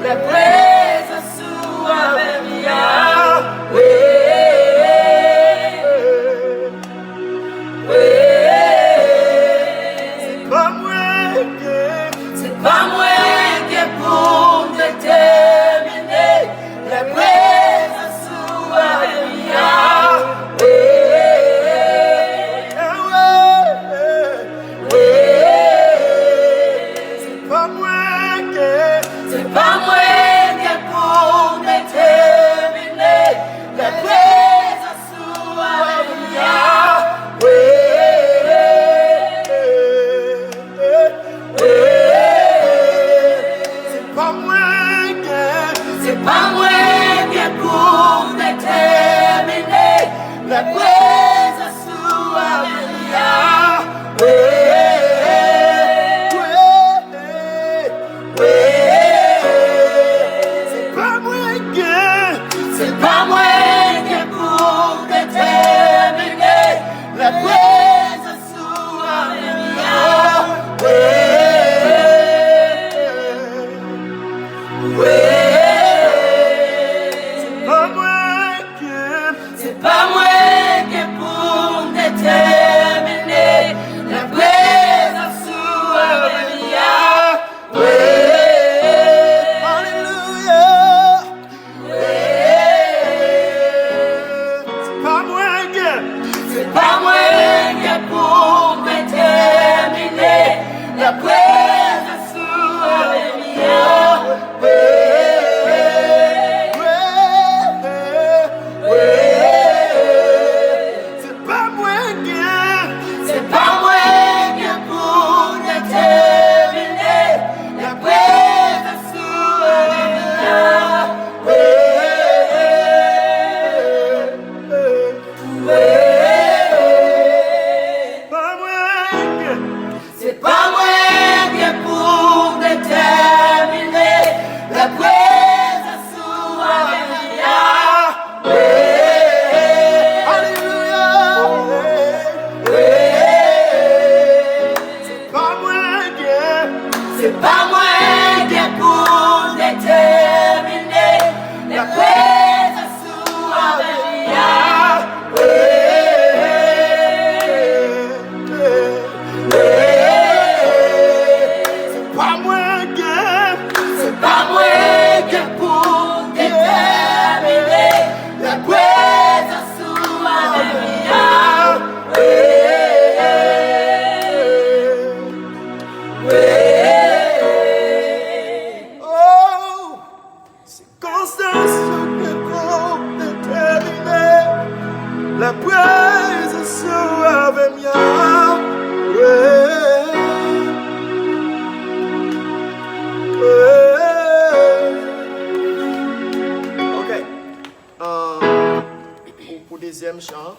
la présence avec Yahweh. C'est pas moi qui pour déterminer la présence avec Yahweh. C'est pas moi qui pour déterminer la présence avec Yahweh. C'est pas moi qui pour déterminer la présence avec Yahweh. C'est pas moi qui pour déterminer la présence avec Yahweh. C'est pas moi qui pour déterminer la présence avec Yahweh. Alléluia. C'est pas moi qui pour déterminer la présence avec Yahweh. C'est pas moi qui pour déterminer la présence avec Yahweh. Alléluia. C'est pas moi qui pour déterminer la présence avec Yahweh. C'est pas moi qui pour déterminer la présence avec Yahweh. Oh, c'est Constance qui pour déterminer la présence avec Yahweh. Ok. Pour deuxième chant.